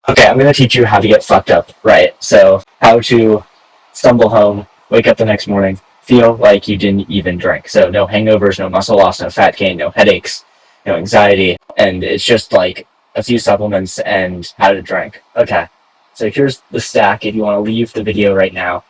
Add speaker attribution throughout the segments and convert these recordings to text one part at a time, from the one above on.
Speaker 1: Okay, I'm going to teach you how to get fucked up, right? So, how to stumble home, wake up the next morning, feel like you didn't even drink. So, no hangovers, no muscle loss, no fat gain, no headaches, no anxiety, and it's just like a few supplements and how to drink. Okay, so here's the stack if you want to leave the video right now.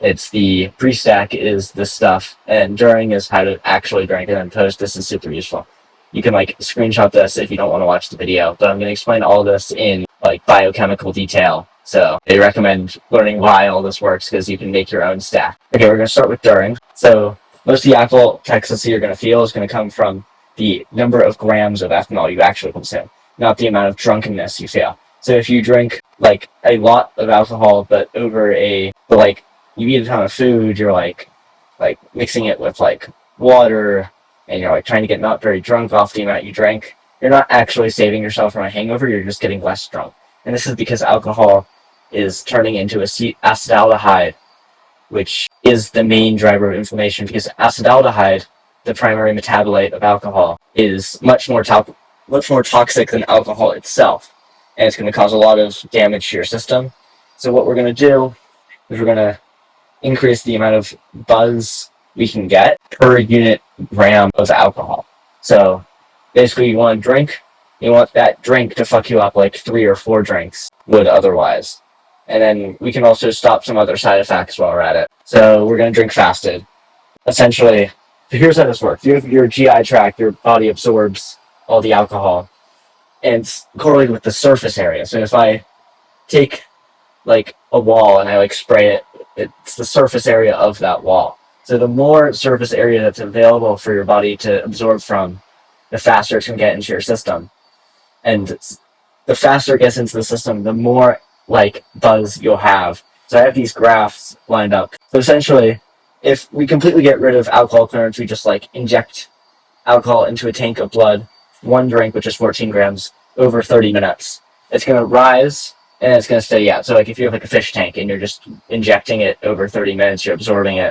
Speaker 1: It's the pre-stack is this stuff, and during is how to actually drink, and then post. This is super useful. You can like screenshot this if you don't want to watch the video, but I'm going to explain all this in like biochemical detail. So I recommend learning why all this works because you can make your own stack. Okay, we're going to start with during. So most of the alcohol toxicity you're going to feel is going to come from the number of grams of ethanol you actually consume, not the amount of drunkenness you feel. So if you drink like a lot of alcohol, but you eat a ton of food, you're like mixing it with like water, and you're like trying to get not very drunk off the amount you drank, you're not actually saving yourself from a hangover, you're just getting less drunk. And this is because alcohol is turning into acetaldehyde, which is the main driver of inflammation, because acetaldehyde, the primary metabolite of alcohol, is much more toxic than alcohol itself. And it's going to cause a lot of damage to your system. So what we're going to do is we're going to increase the amount of buzz we can get per unit gram of alcohol. So basically you want that drink to fuck you up like 3 or 4 drinks would otherwise. And then we can also stop some other side effects while we're at it. So we're going to drink fasted. Essentially, so here's how this works. Your GI tract, your body absorbs all the alcohol, and it's correlated with the surface area. So if I take like a wall and I like spray it, it's the surface area of that wall. So the more surface area that's available for your body to absorb from, the faster it can get into your system. And the faster it gets into the system, the more like buzz you'll have. So I have these graphs lined up. So essentially, if we completely get rid of alcohol clearance, we just like inject alcohol into a tank of blood, 1 drink, which is 14 grams, over 30 minutes. It's going to rise, and it's going to stay out. So like if you have like a fish tank and you're just injecting it over 30 minutes, you're absorbing it.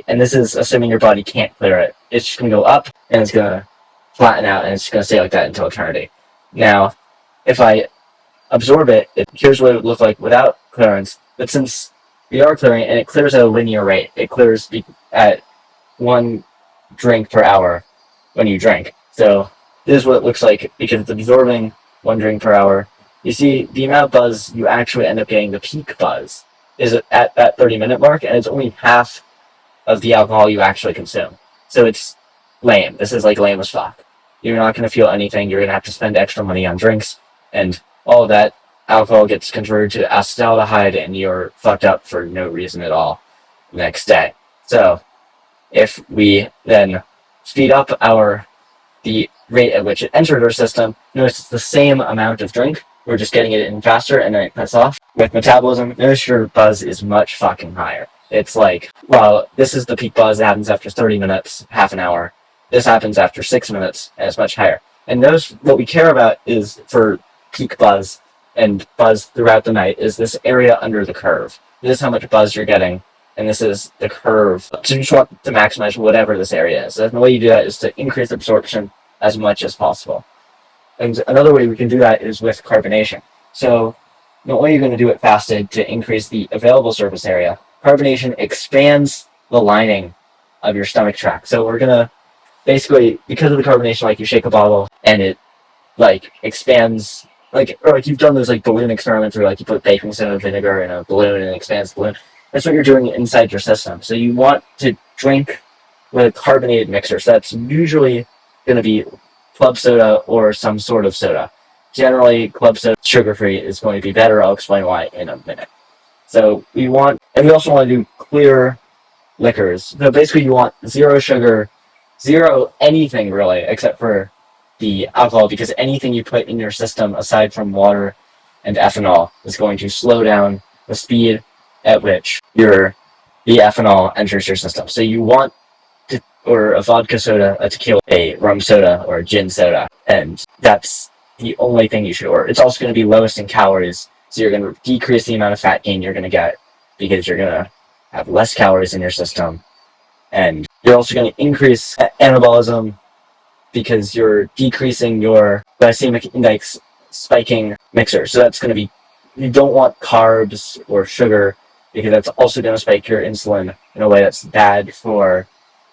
Speaker 1: And this is assuming your body can't clear it. It's just going to go up, and it's going to flatten out, and it's going to stay like that until eternity. Now, if I absorb it, here's what it would look like without clearance. But since we are clearing it, and it clears at a linear rate, it clears at 1 drink per hour when you drink. So this is what it looks like because it's absorbing 1 drink per hour. You see, the amount of buzz you actually end up getting, the peak buzz, is at that 30-minute mark, and it's only half of the alcohol you actually consume. So it's lame. This is like lame as fuck. You're not going to feel anything. You're going to have to spend extra money on drinks, and all of that alcohol gets converted to acetaldehyde, and you're fucked up for no reason at all the next day. So if we then speed up the rate at which it entered our system, notice it's the same amount of drink. We're just getting it in faster, and then it cuts off. With metabolism, notice your buzz is much fucking higher. It's like, well, this is the peak buzz that happens after 30 minutes, half an hour. This happens after 6 minutes, and it's much higher. And notice what we care about is for peak buzz and buzz throughout the night is this area under the curve. This is how much buzz you're getting, and this is the curve. So you just want to maximize whatever this area is. And the way you do that is to increase absorption as much as possible. And another way we can do that is with carbonation. So not only are you going to do it fasted to increase the available surface area, carbonation expands the lining of your stomach tract. So we're going to basically, because of the carbonation, like you shake a bottle and it like expands, or you've done those like balloon experiments where like you put baking soda vinegar in a balloon and it expands the balloon. That's what you're doing inside your system. So you want to drink with a carbonated mixer. So that's usually going to be club soda or some sort of soda. Generally, club soda, sugar-free, is going to be better. I'll explain why in a minute. So we also want to do clear liquors. So basically you want 0 sugar, 0 anything really, except for the alcohol, because anything you put in your system aside from water and ethanol is going to slow down the speed at which the ethanol enters your system. So you want or a vodka soda, a tequila, a rum soda, or a gin soda, and that's the only thing you should order. It's also going to be lowest in calories, so you're going to decrease the amount of fat gain you're going to get because you're going to have less calories in your system, and you're also going to increase anabolism because you're decreasing your glycemic index spiking mixer. So that's going to be you don't want carbs or sugar because that's also going to spike your insulin in a way that's bad for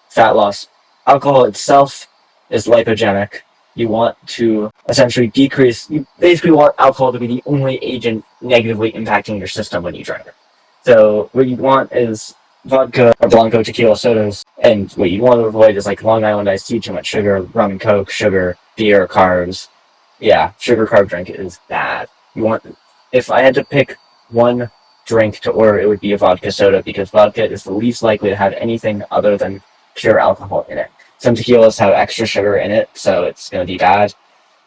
Speaker 1: fat loss. Alcohol itself is lipogenic. You want to essentially decrease, you basically want alcohol to be the only agent negatively impacting your system when you drink it. So what you want is vodka or Blanco tequila sodas, and what you want to avoid is like Long Island iced tea, too much sugar, rum and coke, sugar, beer, carbs. Yeah, sugar carb drink is bad. You want, if I had to pick one drink to order, it would be a vodka soda because vodka is the least likely to have anything other than pure alcohol in it. Some tequilas have extra sugar in it, so it's going to be bad.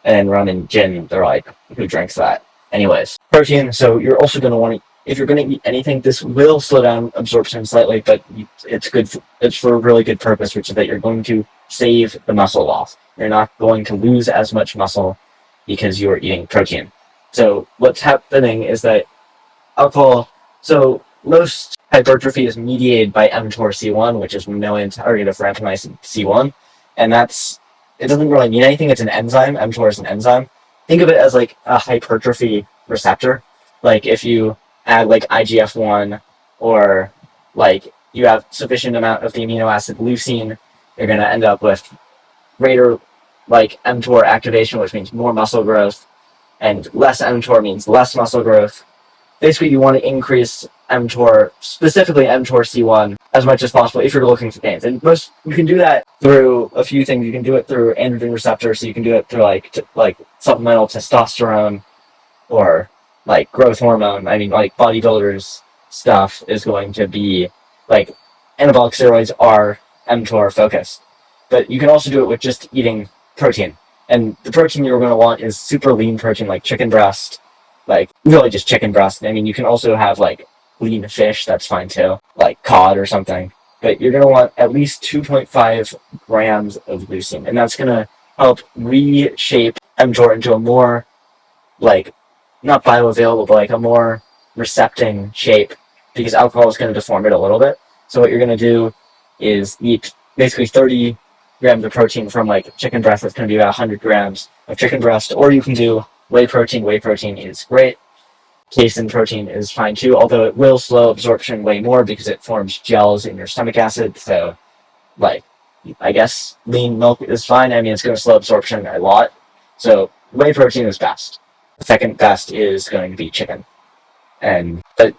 Speaker 1: And rum and gin, they're like, who drinks that? Anyways, protein. So you're also going to want to, if you're going to eat anything, this will slow down absorption slightly, but it's good. It's for a really good purpose, which is that you're going to save the muscle loss. You're not going to lose as much muscle because you're eating protein. So what's happening is that alcohol. So most hypertrophy is mediated by mTOR-C1, which is mammalian target of rapamycin C1, and it doesn't really mean anything. It's an enzyme. mTOR is an enzyme. Think of it as like a hypertrophy receptor. Like if you add like IGF-1 or like you have sufficient amount of the amino acid leucine, you're going to end up with greater like mTOR activation, which means more muscle growth, and less mTOR means less muscle growth. Basically, you want to increase mTOR, specifically mTOR-C1, as much as possible if you're looking for gains. And you can do that through a few things. You can do it through androgen receptors, so you can do it through like supplemental testosterone or like growth hormone. I mean, like bodybuilders stuff is going to be like anabolic steroids are mTOR focused. But you can also do it with just eating protein. And the protein you're going to want is super lean protein, like chicken breast, like really just chicken breast. I mean, you can also have like lean fish, that's fine too, like cod or something. But you're going to want at least 2.5 grams of leucine. And that's going to help reshape mTOR into a more like, not bioavailable, but like a more recepting shape because alcohol is going to deform it a little bit. So what you're going to do is eat basically 30 grams of protein from like chicken breast. That's going to be about 100 grams of chicken breast. Or you can do whey protein. Whey protein is great. Casein protein is fine too, although it will slow absorption way more because it forms gels in your stomach acid. So, like, I guess lean milk is fine. I mean, it's going to slow absorption a lot. So, whey protein is best. The second best is going to be chicken. But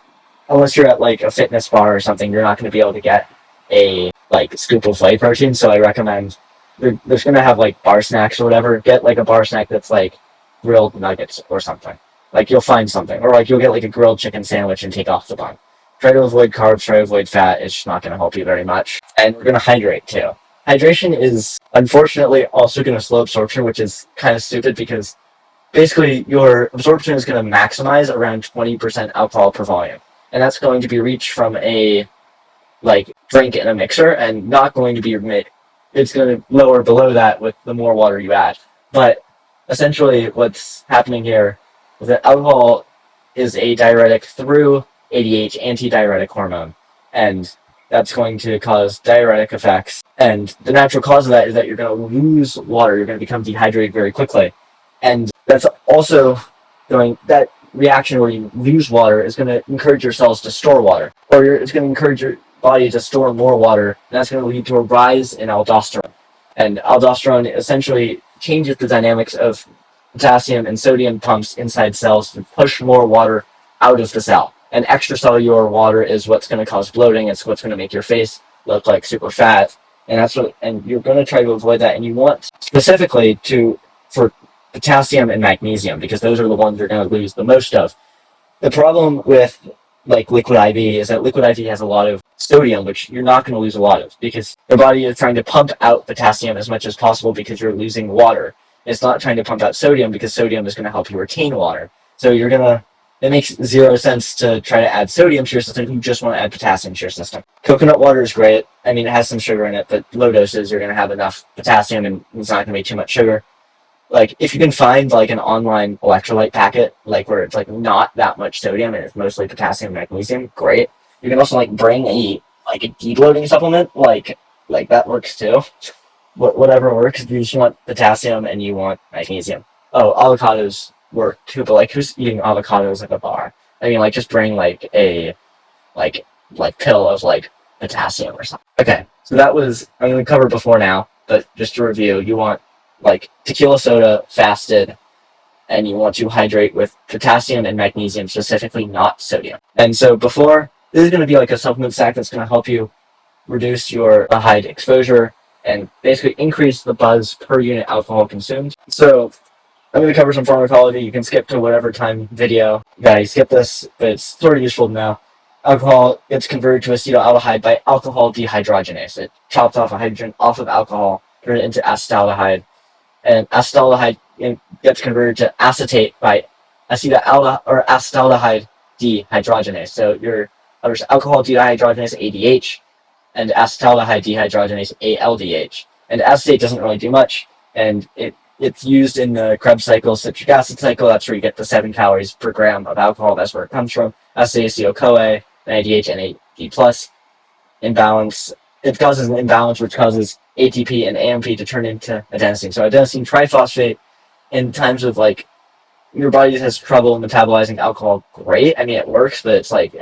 Speaker 1: unless you're at like a fitness bar or something, you're not going to be able to get a like scoop of whey protein. So I recommend there's going to have like bar snacks or whatever. Get like a bar snack that's like grilled nuggets or something. Like you'll find something, or like you'll get like a grilled chicken sandwich and take off the bun. Try to avoid carbs, try to avoid fat. It's just not going to help you very much. And we're going to hydrate too. Hydration is unfortunately also going to slow absorption, which is kind of stupid because basically your absorption is going to maximize around 20% alcohol per volume. And that's going to be reached from a like drink in a mixer and not going to be it's going to lower below that with the more water you add. But essentially what's happening here is that alcohol is a diuretic through ADH, antidiuretic hormone, and that's going to cause diuretic effects. And the natural cause of that is that you're going to lose water. You're going to become dehydrated very quickly. And that's also that reaction where you lose water is going to encourage your cells to store water. Or it's going to encourage your body to store more water, and that's going to lead to a rise in aldosterone. And aldosterone essentially changes the dynamics of potassium and sodium pumps inside cells to push more water out of the cell. And extracellular water is what's going to cause bloating. It's what's going to make your face look like super fat. And you're going to try to avoid that. And you want specifically for potassium and magnesium, because those are the ones you're going to lose the most of. The problem with like liquid IV is that liquid IV has a lot of sodium, which you're not going to lose a lot of because your body is trying to pump out potassium as much as possible because you're losing water. It's not trying to pump out sodium because sodium is going to help you retain water. So it makes zero sense to try to add sodium to your system. You just want to add potassium to your system. Coconut water is great. I mean, it has some sugar in it, but low doses, you're going to have enough potassium and it's not going to be too much sugar. Like, if you can find like an online electrolyte packet, like where it's like not that much sodium and it's mostly potassium and magnesium, great. You can also like bring a debloating supplement, like that works too. Whatever works. You just want potassium and you want magnesium. Oh, avocados work too, but like who's eating avocados at a bar? I mean, like just bring like a like pill of like potassium or something. Okay, so that was I'm going to cover before now, but just to review, you want like tequila soda fasted, and you want to hydrate with potassium and magnesium specifically, not sodium. And so before, this is going to be like a supplement stack that's going to help you reduce your aldehyde exposure and basically increase the buzz per unit alcohol consumed. So I'm going to cover some pharmacology. You can skip to whatever time video. Yeah, you skip this, but it's sort of useful to know. Alcohol gets converted to acetaldehyde by alcohol dehydrogenase. It chops off a hydrogen off of alcohol, turns it into acetaldehyde, and acetaldehyde gets converted to acetate by acetaldehyde dehydrogenase. So there's alcohol dehydrogenase ADH and acetaldehyde dehydrogenase ALDH. And acetate doesn't really do much, and it's used in the Krebs cycle, citric acid cycle. That's where you get the 7 calories per gram of alcohol. That's where it comes from. Acetyl-CoA, NADH, and NAD+ imbalance. It causes an imbalance which causes ATP and AMP to turn into adenosine. So adenosine triphosphate, in times of like your body has trouble metabolizing alcohol, great. I mean, it works, but it's like,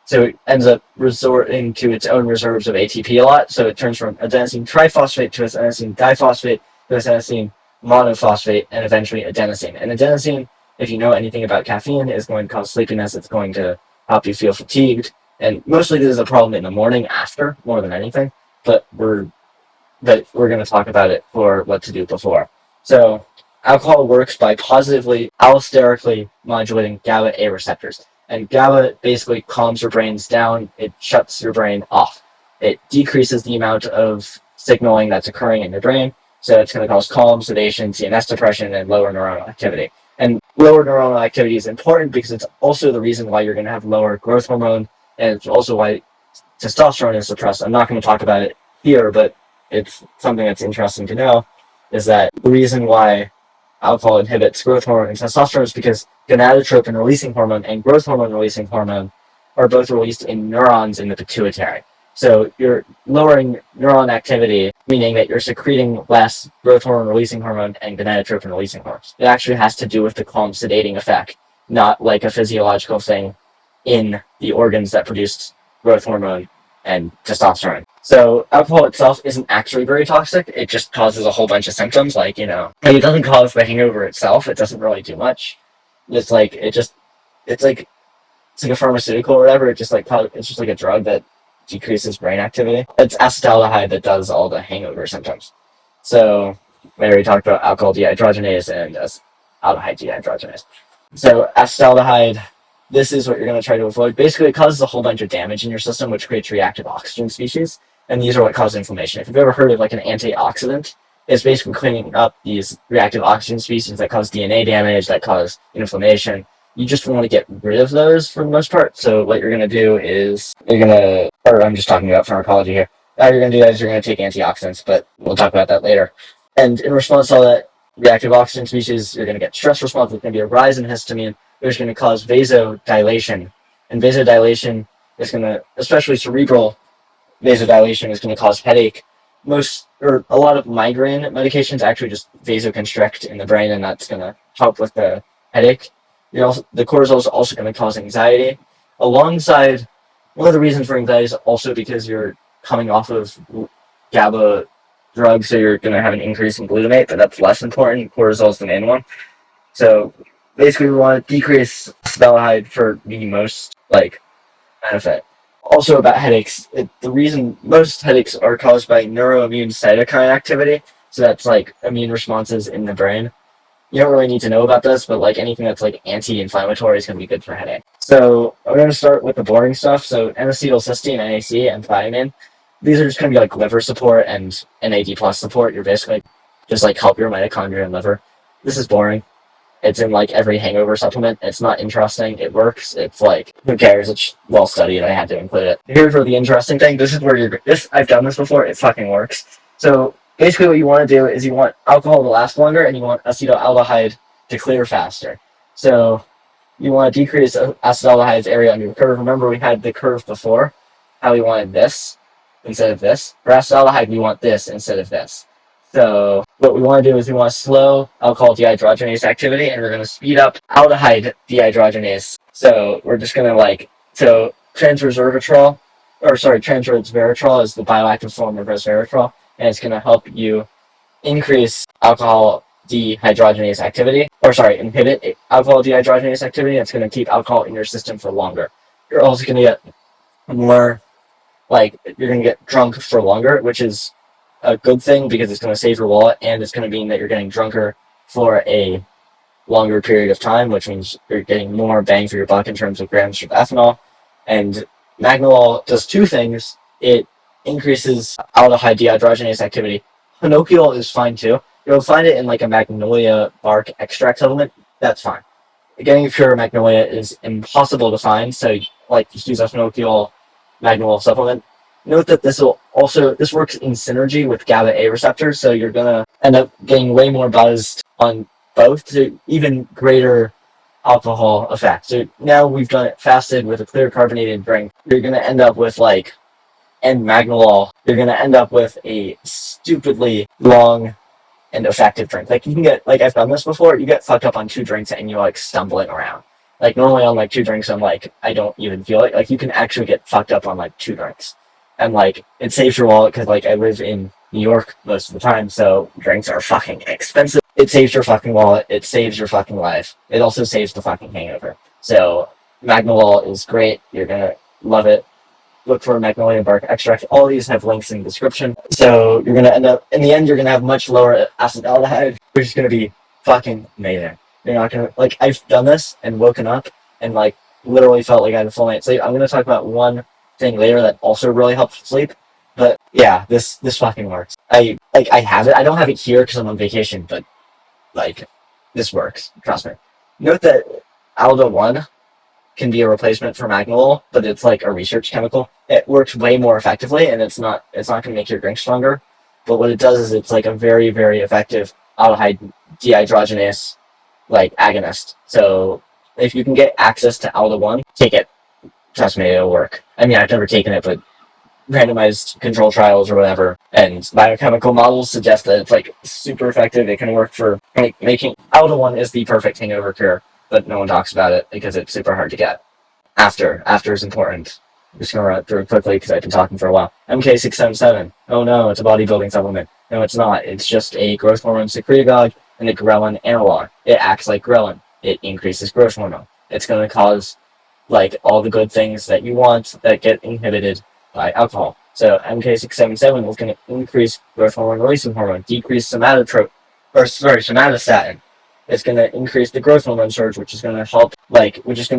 Speaker 1: So it ends up resorting to its own reserves of ATP a lot. So it turns from adenosine triphosphate to adenosine diphosphate to adenosine monophosphate, and eventually adenosine. And adenosine, if you know anything about caffeine, is going to cause sleepiness. It's going to help you feel fatigued. And mostly this is a problem in the morning after, more than anything. But we're going to talk about it for what to do before. So alcohol works by positively allosterically modulating GABA A receptors. And GABA basically calms your brains down. It shuts your brain off. It decreases the amount of signaling that's occurring in your brain. So it's going to cause calm, sedation, CNS depression, and lower neuronal activity. And lower neuronal activity is important because it's also the reason why you're going to have lower growth hormone, and it's also why testosterone is suppressed. I'm not going to talk about it here, but it's something that's interesting to know, is that the reason why alcohol inhibits growth hormone and testosterone is because gonadotropin releasing hormone and growth hormone releasing hormone are both released in neurons in the pituitary. So you're lowering neuron activity, meaning that you're secreting less growth hormone releasing hormone and gonadotropin releasing hormones. It actually has to do with the calm sedating effect, not like a physiological thing in the organs that produce growth hormone and testosterone. So alcohol itself isn't actually very toxic. It just causes a whole bunch of symptoms, like it doesn't cause the hangover itself. It doesn't really do much. It's like a pharmaceutical or whatever. It's just like a drug that decreases brain activity. It's acetaldehyde that does all the hangover symptoms. So we already talked about alcohol dehydrogenase and aldehyde dehydrogenase. So acetaldehyde, this is what you're going to try to avoid. Basically, it causes a whole bunch of damage in your system, which creates reactive oxygen species, and these are what cause inflammation. If you've ever heard of like an antioxidant, it's basically cleaning up these reactive oxygen species that cause DNA damage, that cause inflammation. You just want to get rid of those for the most part. So what you're going to do is I'm just talking about pharmacology here. How you're going to do that is you're going to take antioxidants, but we'll talk about that later. And in response to all that reactive oxygen species, you're going to get stress response. There's going to be a rise in histamine, which is going to cause vasodilation. And vasodilation is going to, especially cerebral vasodilation, is going to cause headache. A lot of migraine medications actually just vasoconstrict in the brain, and that's going to help with the headache. The cortisol is also going to cause anxiety. Alongside, one of the reasons for anxiety is also because you're coming off of GABA drugs, so you're going to have an increase in glutamate, but that's less important. Cortisol is the main one. So basically, we want to decrease acetaldehyde for the most benefit. Also about headaches, the reason most headaches are caused by neuroimmune cytokine activity. So that's like immune responses in the brain. You don't really need to know about this, but like anything that's like anti-inflammatory is going to be good for headache. So I'm going to start with the boring stuff. So N-acetylcysteine, NAC, and thiamine. These are just going to be like liver support and NAD+ support. You're basically just like help your mitochondria and liver. This is boring. It's in like every hangover supplement. It's not interesting. It works. It's like, who cares? It's well studied. I had to include it. Here for the interesting thing. This is where I've done this before. It fucking works. So basically what you want to do is you want alcohol to last longer and you want acetaldehyde to clear faster. So you want to decrease acetaldehyde's area under the curve. Remember we had the curve before, how we wanted this instead of this. For acetaldehyde, we want this instead of this. So what we want to do is we want to slow alcohol dehydrogenase activity, and we're going to speed up aldehyde dehydrogenase. So we're just going to transresveratrol is the bioactive form of resveratrol, and it's going to help you increase alcohol dehydrogenase activity, inhibit alcohol dehydrogenase activity. It's going to keep alcohol in your system for longer. You're also going to get more, you're going to get drunk for longer, which is a good thing because it's going to save your wallet, and it's going to mean that you're getting drunker for a longer period of time, which means you're getting more bang for your buck in terms of grams of ethanol. And magnolol does two things. It increases aldehyde dehydrogenase activity. Hinokiol is fine too. You'll find it in a magnolia bark extract supplement. That's fine. Getting pure magnolia is impossible to find, so just use a hinokiol magnolol supplement. Note that this works in synergy with GABA A receptors, so you're gonna end up getting way more buzzed on both to even greater alcohol effect. So now we've done it fasted with a clear carbonated drink. You're gonna end up with and magnolol. You're gonna end up with a stupidly long and effective drink. You can get I've done this before. You get fucked up on 2 drinks and you're stumbling around. Normally on 2 drinks I'm I don't even feel it. You can actually get fucked up on 2 drinks. And it saves your wallet because I live in New York most of the time, so drinks are fucking expensive. It saves your fucking wallet. It saves your fucking life. It also saves the fucking hangover. So magnolol is great. You're gonna love it. Look for magnolia bark extract. All these have links in the description. So you're gonna end up in the end. You're gonna have much lower acetaldehyde, which is gonna be fucking amazing. You're not gonna I've done this and woken up and literally felt like I had a full night's sleep. I'm gonna talk about one thing later that also really helps sleep. But yeah, this fucking works. I have it. I don't have it here because I'm on vacation, but this works. Trust me. Note that Aldo 1 can be a replacement for magnolol, but it's a research chemical. It works way more effectively, and it's not gonna make your drink stronger. But what it does is it's a very, very effective aldehyde dehydrogenase agonist. So if you can get access to Aldo 1, take it. Trust me, it'll work. I mean, I've never taken it, but randomized control trials or whatever, and biochemical models suggest that it's super effective. It can work for making Aldo 1 is the perfect hangover cure, but no one talks about it because it's super hard to get. After is important. I'm just gonna run through it quickly because I've been talking for a while. MK677. Oh no, it's a bodybuilding supplement. No, it's not. It's just a growth hormone secretagogue and a ghrelin analog. It acts like ghrelin. It increases growth hormone. It's gonna cause all the good things that you want that get inhibited by alcohol. So MK677 is going to increase growth hormone releasing hormone, decrease somatostatin. It's going to increase the growth hormone surge, which is going to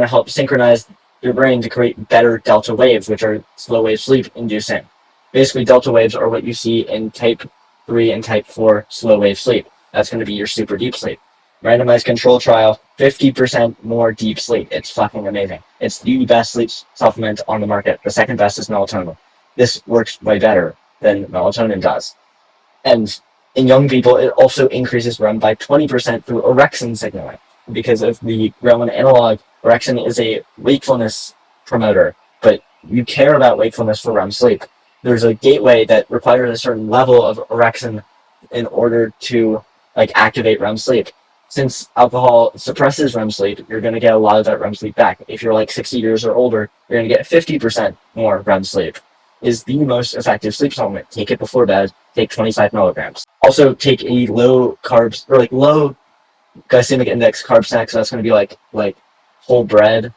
Speaker 1: help synchronize your brain to create better delta waves, which are slow wave sleep inducing. Basically, delta waves are what you see in type 3 and type 4 slow wave sleep. That's going to be your super deep sleep. Randomized control trial, 50% more deep sleep. It's fucking amazing. It's the best sleep supplement on the market. The second best is melatonin. This works way better than melatonin does. And in young people, it also increases REM by 20% through orexin signaling. Because of the ghrelin analog, orexin is a wakefulness promoter, but you care about wakefulness for REM sleep. There's a gateway that requires a certain level of orexin in order to activate REM sleep. Since alcohol suppresses REM sleep, you're going to get a lot of that REM sleep back. If you're 60 years or older, you're going to get 50% more REM sleep. Is the most effective sleep supplement. Take it before bed. Take 25 milligrams. Also, take a low carbs or low glycemic index carb snack. So that's going to be like whole bread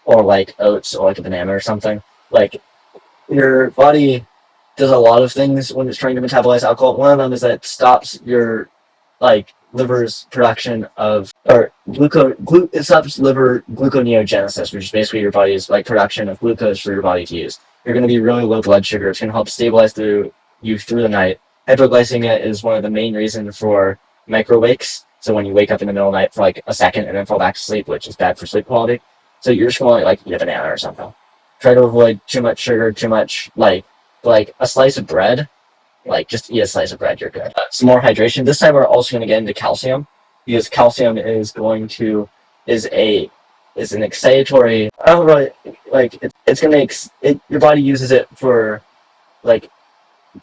Speaker 1: or oats or a banana or something. Your body does a lot of things when it's trying to metabolize alcohol. One of them is that it stops your liver's production of it stops liver gluconeogenesis, which is basically your body's production of glucose for your body to use. You're going to be really low blood sugar. It's going to help stabilize through the night. Hypoglycemia is one of the main reasons for micro wakes. So when you wake up in the middle of the night for a second and then fall back to sleep, which is bad for sleep quality. So you're just going to eat a banana or something. Try to avoid too much sugar, too much a slice of bread. Just eat a slice of bread, you're good. Some more hydration. This time we're also going to get into calcium, because calcium is an excitatory. I don't really it's going to your body uses it for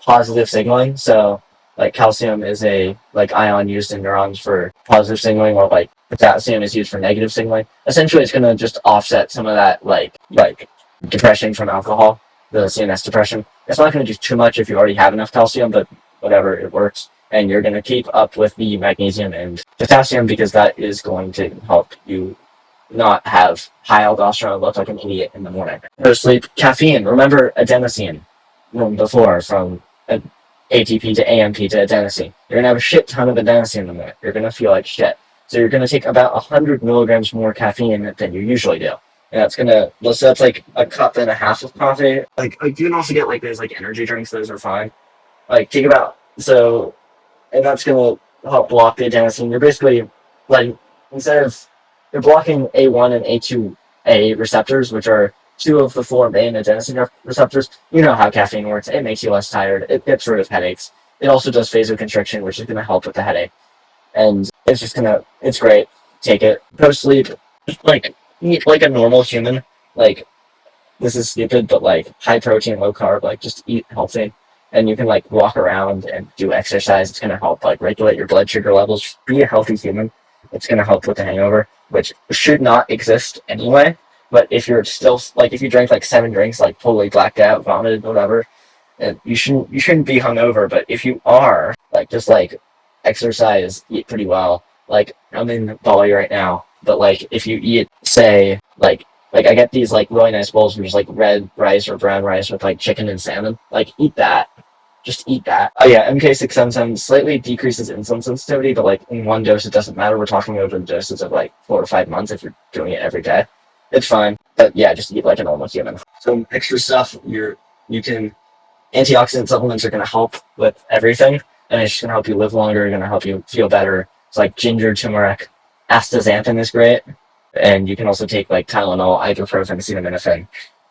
Speaker 1: positive signaling. So like calcium is a like ion used in neurons for positive signaling, or like potassium is used for negative signaling. Essentially, it's going to just offset some of that like depression from alcohol, the CNS depression. It's not going to do too much if you already have enough calcium, but whatever, it works. And you're going to keep up with the magnesium and potassium because that is going to help you not have high aldosterone and look like an idiot in the morning. Go to sleep. Caffeine. Remember adenosine from before, from ATP to AMP to adenosine. You're going to have a shit ton of adenosine in the morning. You're going to feel like shit. So you're going to take about 100 milligrams more caffeine than you usually do. And so that's like a cup and a half of coffee. Like you can also get like those like energy drinks. Those are fine. Like take about, so, and that's going to help block the adenosine. You're basically like, instead of, you're blocking A1 and A2A receptors, which are two of the four main adenosine receptors. You know how caffeine works. It makes you less tired. It gets rid of headaches. It also does vasoconstriction, which is going to help with the headache. And it's great. Take it. Go to sleep. Like, eat like a normal human. Like, this is stupid, but like high protein, low carb, like just eat healthy. And you can like walk around and do exercise. It's going to help like regulate your blood sugar levels. Be a healthy human. It's going to help with the hangover, which should not exist anyway. But if you're still like, if you drank like 7 drinks, like totally blacked out, vomited, whatever, you shouldn't be hungover. But if you are, like, just like exercise, eat pretty well. Like, I'm in Bali right now, but like if you eat, say, like I get these like really nice bowls which is like red rice or brown rice with like chicken and salmon. Like, eat that. Just eat that. Oh yeah, MK677 slightly decreases insulin sensitivity, but like in one dose it doesn't matter. We're talking over doses of like 4 to 5 months if you're doing it every day. It's fine. But yeah, just eat like a normal human. So extra stuff, you can, antioxidant supplements are gonna help with everything, and it's just gonna help you live longer, gonna help you feel better. It's like ginger, turmeric, astaxanthin is great. And you can also take like Tylenol, ibuprofen, acetaminophen.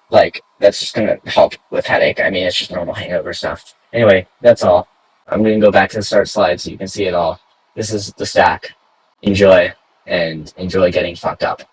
Speaker 1: Like, that's just gonna help with headache. I mean, it's just normal hangover stuff. Anyway, that's all. I'm gonna go back to the start slide so you can see it all. This is the stack. Enjoy, and enjoy getting fucked up.